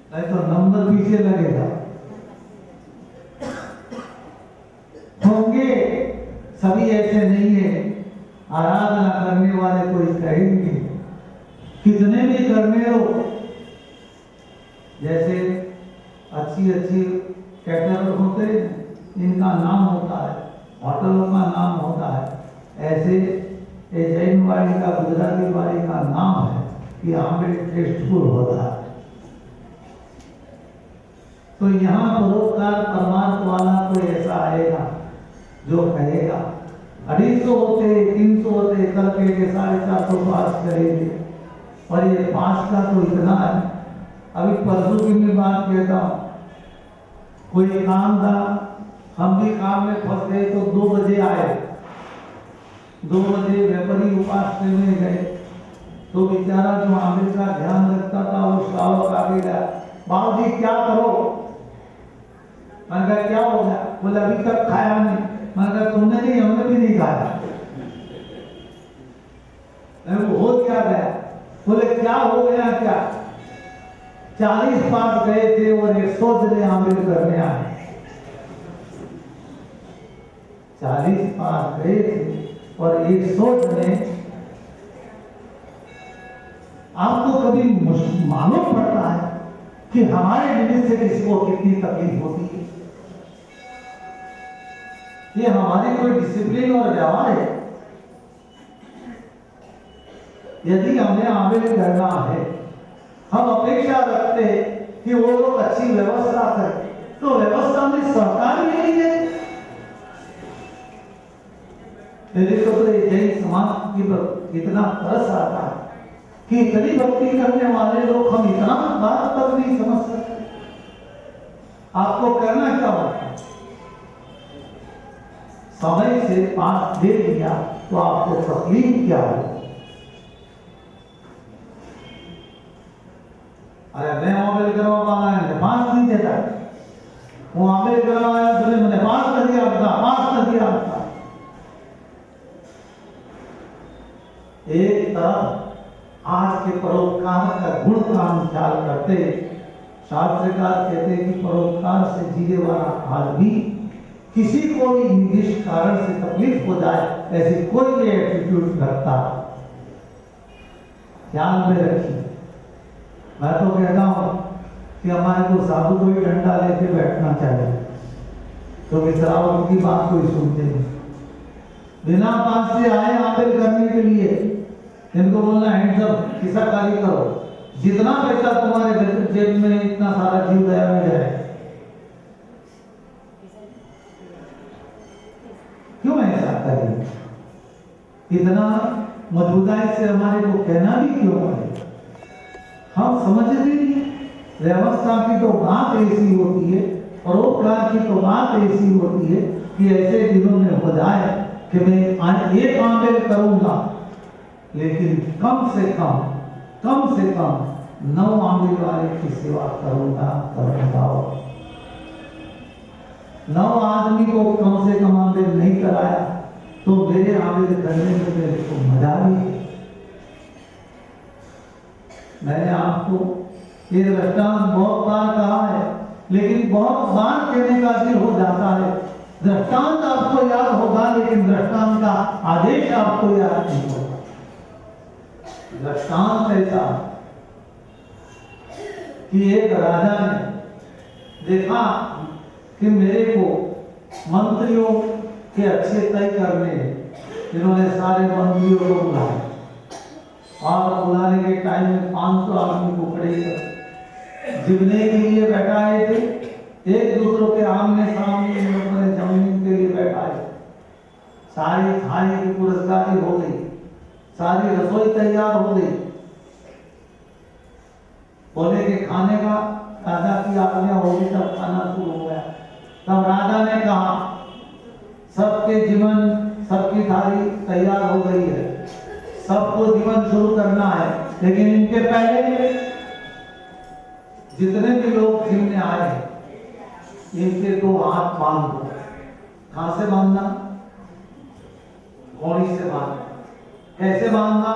नहीं तो नंबर पीछे लगेगा। होंगे, सभी ऐसे नहीं है। आराधना करने वाले कोई कहेंगे, कितने भी करने हो। जैसे अच्छी अच्छी कैटरर होते हैं, इनका नाम होता है, होटलों का नाम होता है। ऐसे ये जैन वाली का, गुजराती वाली का नाम है कि आमलेट टेस्टफुल होता है। तो यहाँ परोपकार परमार्थ वाला कोई ऐसा आएगा जो कहेगा 250 होते, 300 होते, कल के 450 पास करेंगे। और ये 5 का तो इतना है। अभी परसों की मैं बात कहता हूँ, कोई काम था, हम भी काम में फंस गए तो 2 बजे आए। 2 बजे व्यापारी उपास में गए तो बेचारा जो आमिर का ध्यान रखता था वो श्रावक आगे गया, बाबू जी क्या करो? मैंने कहा क्या हो गया? बोले अभी तक खाया नहीं। मैंने कहा तुमने नहीं, हमने भी नहीं खाया। वो हो क्या गया? बोले क्या हो गया? क्या 40 पास गए थे और 100 जने आमिर करने आए। 40 पास गए थे और 100 जने। आपको कभी मालूम पड़ता है कि हमारे निमित्त से किसी को कितनी तकलीफ होती है? ये हमारी कोई डिसिप्लिन और व्यवहार है? यदि हमें आमिर करना है, हम अपेक्षा रखते हैं कि वो लोग अच्छी व्यवस्था करें, तो व्यवस्था में सहकार भी नहीं है। मेरे को तो जैन समाज की इतना तरस आता है कि इतनी भक्ति करने वाले लोग हम इतना बात तक नहीं समझ सकते। आपको करना क्या होता है? समय से पास दे दिया तो आपको तकलीफ क्या हो? अरे मैं आमिर करवा वाला है, 5 नहीं देता। वो आमिर करवाया तो मैंने 5 कर दिया आपका, 5 कर दिया आपका। एक तरफ आज के परोपकार का गुण का हम ख्याल करते, शास्त्रकार कहते हैं कि परोपकार से जीने वाला आदमी किसी को भी निर्दिष्ट कारण से तकलीफ हो जाए ऐसी कोई भी एटीट्यूड रखता, ध्यान में रखिए। मैं तो कहता हूं कि हमारे को साधु को भी डंडा लेके बैठना चाहिए, तो विश्रावक की बात कोई सुनते नहीं। बिना पास से आए आमिर करने के लिए इनको बोलना हैंड्स अप, किसाकारी करो, जितना पैसा तुम्हारे जेब में इतना सारा जीव दया में जाए। क्यों ऐसा करें? इतना मजबूताई से हमारे को कहना भी क्यों पड़े? हम समझते नहीं। व्यवस्था की तो बात ऐसी होती है, परोपकार की तो बात ऐसी होती है कि ऐसे दिनों में हो जाए कि मैं एक आमिर करूंगा, लेकिन कम से कम 9 आमिर वाले की सेवा करूंगा। 9 आदमी को कम से कम आमिर नहीं कराया तो मेरे आमिर करने में मेरे को मजा भी है। मैंने आपको ये दृष्टांत बहुत बार कहा है, लेकिन बहुत बार कहने का दिल हो जाता है। दृष्टांत आपको याद होगा, लेकिन दृष्टांत का आदेश आपको याद नहीं होगा। दृष्टांत ऐसा कि एक राजा ने देखा कि मेरे को मंत्रियों के अच्छे तय करने, इन्होंने सारे मंत्रियों को बुलाया और बुलाने के टाइम में 500 आदमी को खड़े कर जीवने के लिए बैठाए थे। एक दूसरों के आमने सामने उन्होंने जमीन के लिए बैठाए। सारी थाली की पुरस्कारी हो गई, सारी रसोई तैयार हो गई। बोले कि खाने का राजा की आज्ञा होगी, तब खाना शुरू हो गया। तब राजा ने कहा सबके जीवन, सबकी थाली तैयार हो गई है, सबको जीवन शुरू करना है, लेकिन इनके पहले जितने भी लोग जीवने आए इनके 2 हाथ बांध दो। कहां से बांधना? घोड़ी से बांधना। कैसे बांधना?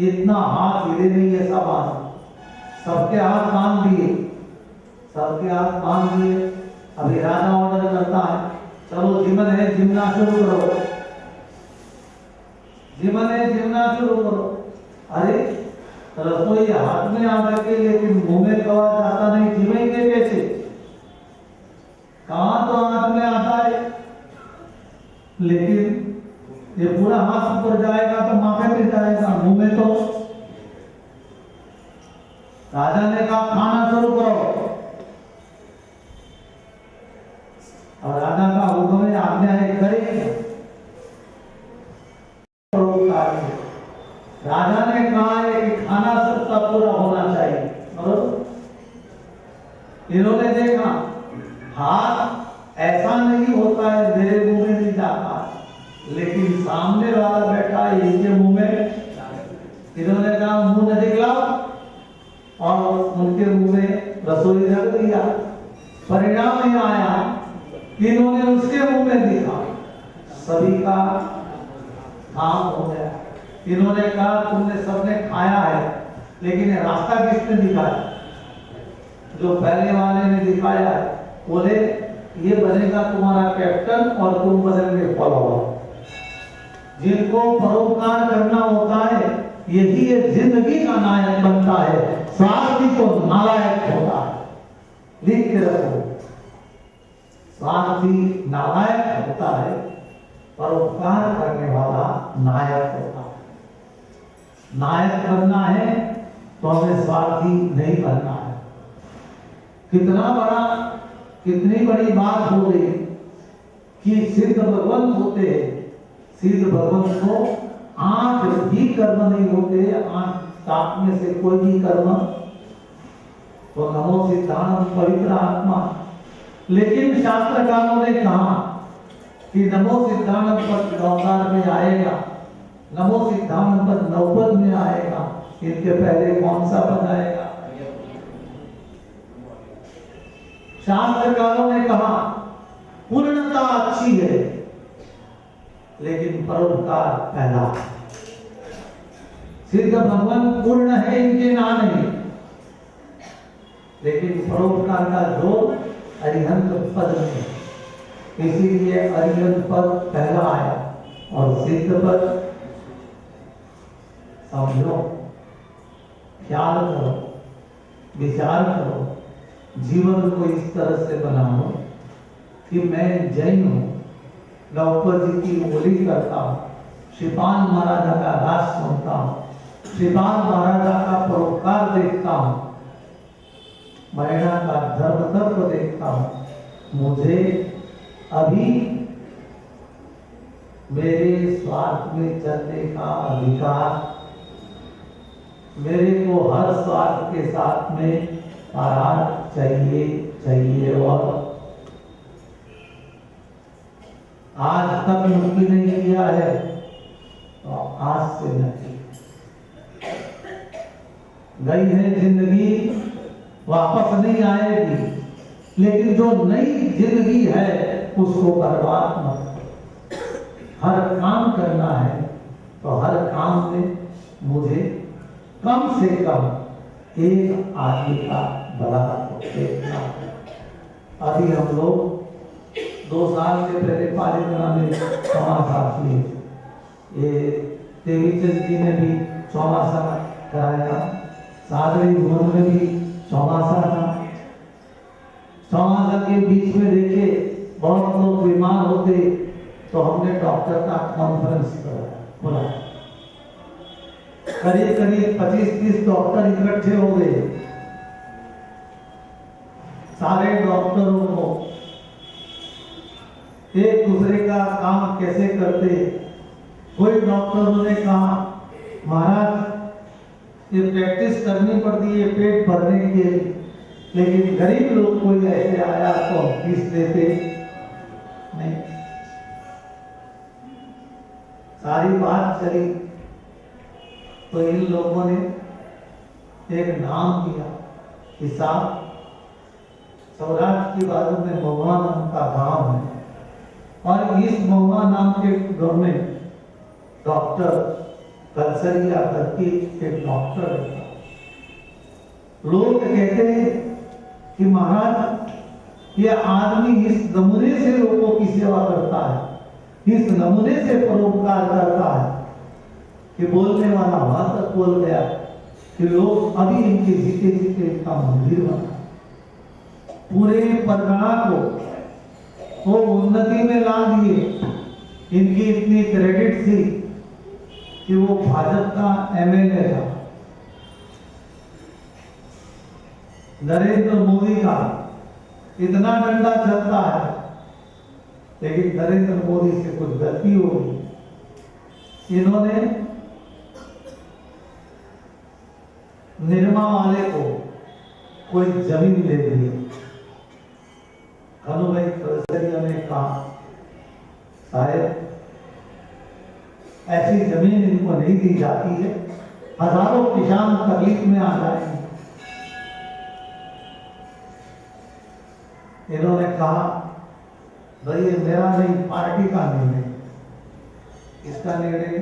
इतना हाथ हिले नहीं ऐसा बांधना। सबके हाथ बांध दिए सबके हाथ बांध दिए। अभी राजा ऑर्डर करता है, चलो जीवन है जिमना शुरू करो, जीवन है जिमना शुरू करो। अरे रसोई हाथ में आ सके लेकिन मुंह में कवा जाता नहीं, जिमेंगे कैसे? कहाँ तो हाथ में आता है, लेकिन ये पूरा हाथ ऊपर जाएगा तो माथे पे जाएगा, मुंह में तो। राजा ने कहा खाना शुरू करो, और राजा का हुक्म है, आज्ञा है, करेंगे। राजा ने कहा है कि खाना सबका पूरा होना चाहिए, बरोबर। इन्होंने देखा हाथ ऐसा नहीं होता है, मेरे मुंह में नहीं जाता, लेकिन सामने वाला बैठा है इसके मुंह में। इन्होंने कहा मुंह न दिखलाओ, और उनके मुंह में रसोई रख दिया। परिणाम यह आया कि इन्होंने उसके मुंह में दिखा, सभी का काम हो गया। इन्होंने कहा तुमने सबने खाया है, लेकिन ये रास्ता किसने दिखाया? जो पहले वाले ने दिखाया है। बोले ये बनेगा तुम्हारा कैप्टन और तुम बनेंगे फॉलोवर। जिनको परोपकार करना होता है, यही ये जिंदगी का नायक बनता है, स्वार्थी तो नालायक होता है। लिख के रखो, स्वार्थी नालायक होता है, परोपकार करने वाला नायक होता है। नायक बनना है तो हमें स्वार्थी नहीं बनना है। कितनी बड़ी बात हो गई कि सिद्ध भगवंत होते हैं। सिद्ध भगवंत को 8 भी कर्म नहीं होते, 8 में से कोई भी कर्म, तो नमो सिद्धानंद पवित्र आत्मा। लेकिन शास्त्रकारों ने कहा कि नमो सिद्धानंद पद अवतार में आएगा, नमो सिद्धानंद पद नवपद में आएगा, इनके पहले कौन सा पद आएगा? शास्त्रकारों ने कहा पूर्णता अच्छी है, लेकिन परोपकार पहला। सिद्ध भगवान पूर्ण है, इनके ना नहीं, लेकिन परोपकार का जोर अरिहंत पद में, इसीलिए अरिहंत पद पहला आया। और सिद्ध पद समझो, ख्याल करो, विचार करो, जीवन को इस तरह से बनाओ कि मैं जैन हूं, गौपर जी की बोली करता हूं, श्रीपाल महाराजा का राज सुनता हूं, श्रीपाल महाराजा का परोपकार देखता हूं, महिला का धर्म तत्व देखता हूं। मुझे अभी मेरे स्वार्थ में चलने का अधिकार, मेरे को हर स्वार्थ के साथ में पराग चाहिए। और आज तक मुक्ति नहीं किया है तो आज से नहीं। गई है जिंदगी, वापस नहीं आएगी, लेकिन जो नई जिंदगी है उसको बर्बाद मत करो। हर काम करना है तो हर काम में मुझे कम से कम एक आदमी का भला देखना। अभी हम लोग 2 साल से पहले पालितना में चौमासा किए, ये देवीचंद जी ने भी चौमासा कराया, सागरी भवन में भी चौमासा था। चौमासा के बीच में देखे बहुत लोग बीमार होते, तो हमने डॉक्टर का कॉन्फ्रेंस बुलाया। करीब 25-30 डॉक्टर इकट्ठे हो गए। सारे डॉक्टरों को एक दूसरे का काम कैसे करते। कोई डॉक्टरों ने कहा महाराज ये प्रैक्टिस करनी पड़ती है पेट भरने के, लेकिन गरीब लोग कोई ऐसे आया तो फीस देते नहीं। सारी बात चली तो इन लोगों ने एक नाम दिया, हिसाब। सौराष्ट्र की बाजू में महुआ नाम का गांव है, और इस महुआ नाम के गांव में डॉक्टर कलसरिया करके एक डॉक्टर है। लोग कहते हैं कि महाराज ये आदमी इस नमूने से लोगों की सेवा करता है, इस नमूने से परोपकार करता है कि बोलने वाला वहां तक बोल गया कि लोग अभी इनके जीते जीते इनका मंदिर बना, पूरे परगना को वो उन्नति में ला दिए। इनकी इतनी क्रेडिट थी कि वो भाजपा का एमएलए था, नरेंद्र मोदी का इतना डंडा चलता है, लेकिन नरेंद्र मोदी से कुछ गलती हो गई। इन्होंने निर्मा वाले को कोई जमीन दे दी। भाई खरसरिया ने कहा शायद ऐसी जमीन इनको नहीं दी जाती है, हजारों किसान तकलीफ में आ जाएंगे। इन्होंने कहा भाई ये मेरा नहीं, पार्टी का निर्णय, इसका निर्णय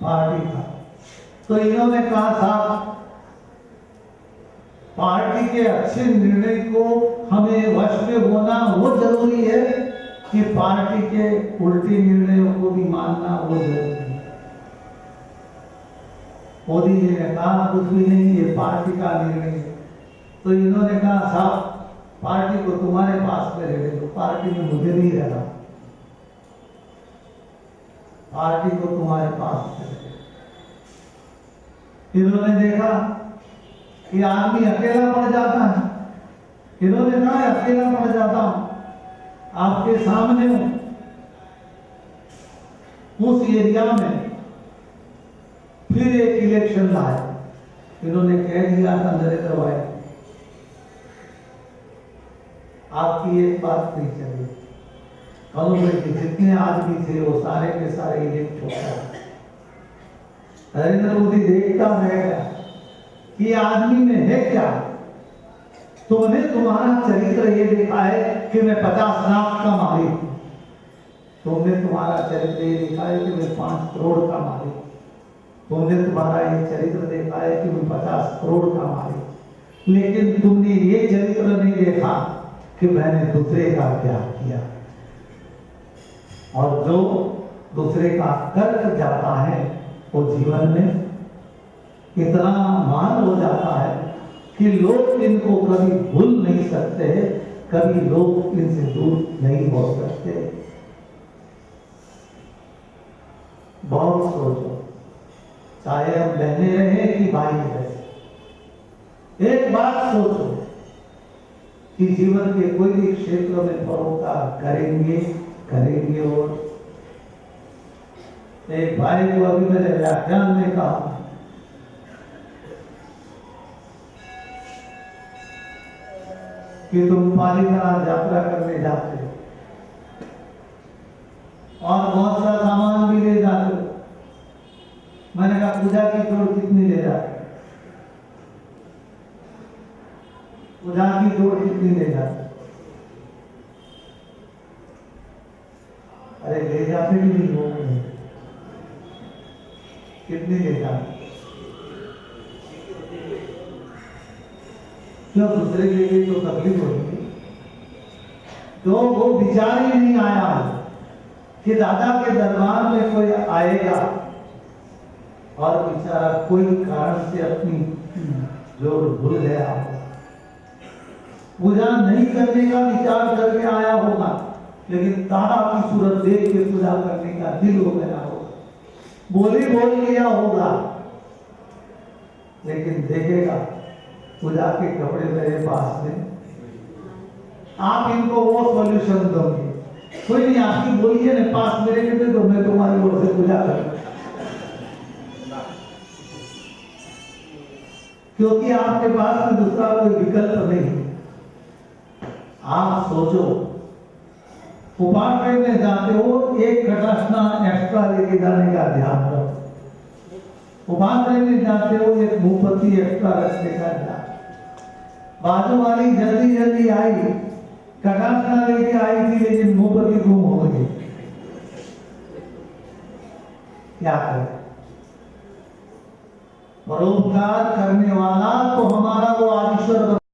पार्टी का। तो इन्होंने कहा साहब पार्टी के अच्छे निर्णय को हमें वश में होना वो जरूरी है कि पार्टी के उल्टे निर्णयों को भी मानना वो जरूरी है। मोदी जी ने कहा कुछ भी नहीं, ये पार्टी का निर्णय है। तो इन्होंने कहा साहब पार्टी को तुम्हारे पास में रहने दो, पार्टी में मुझे नहीं रहना, पार्टी को तुम्हारे पास में। इन्होंने देखा कि आदमी अकेला पड़ जाता है, इन्होंने कहा अकेला पड़ जाता हूं, आपके सामने उस एरिया में फिर एक इलेक्शन लाए। इन्होंने कह दिया था नरेंद्र भाई आपकी एक बात नहीं चली, भाई जितने आदमी थे वो सारे के सारे इलेक्ट हो गए। नरेंद्र मोदी देखता रहेगा कि आदमी में है क्या। तुमने तुम्हारा चरित्र ये देखा है कि मैं 50 लाख का मालिक हूं, तुमने तुम्हारा चरित्र ये देखा है कि मैं 5 करोड़ का मालिक हूं, तुमने तुम्हारा ये चरित्र देखा है कि मैं 50 करोड़ का मालिक, लेकिन तुमने ये चरित्र नहीं देखा कि मैंने दूसरे का क्या किया। और जो दूसरे का कर जाता है वो जीवन में इतना मान हो जाता है कि लोग इनको कभी भूल नहीं सकते, कभी लोग इनसे दूर नहीं हो सकते। बहुत सोचो, चाहे हम बहने रहे कि भाई रहे, एक बात सोचो कि जीवन के कोई भी क्षेत्र में परोपकार करेंगे। और एक भाई को अभी मेरे व्याख्यान में कहा कि तुम पालीताना यात्रा करने जाते हो और बहुत सा सामान भी ले जाते हो। मैंने कहा पूजा की जोड़ कितनी ले जाते, पूजा की जोड़ कितनी ले जाते? अरे ले जाते भी नहीं लोग, कितनी ले जाते? क्यों? दूसरे के लिए तो तकलीफ होगी। तो वो विचार ही नहीं आया कि दादा के दरबार में कोई आएगा और बेचारा कोई कारण से अपनी जोड़ भूल गया, पूजा नहीं करने का विचार करके आया होगा, लेकिन तारा की सूरत देख के पूजा करने का दिल हो गया होगा, बोल लिया होगा, लेकिन देखेगा पूजा के कपड़े मेरे पास में, आप इनको वो सॉल्यूशन दोगे, कोई नहीं आपकी बोलिए ना पास मेरे के दे दो, मैं तुम्हारी ओर से पूजा करूं, क्योंकि आपके पास में दूसरा कोई विकल्प नहीं। आप सोचो, उपाध्याय में जाते हो, एक कटासना एक्स्ट्रा लेके जाने का ध्यान रखो। उपाध्याय में जाते हो, एक मुंहपत्ती एक्स्ट्रा रखने का ध्यान। बाजू वाली जल्दी आई, कटासना लेके आई थी, लेकिन मुंहपत्ती गुम हो गई, क्या करें? परोपकार करने वाला तो हमारा वो आदिश्वर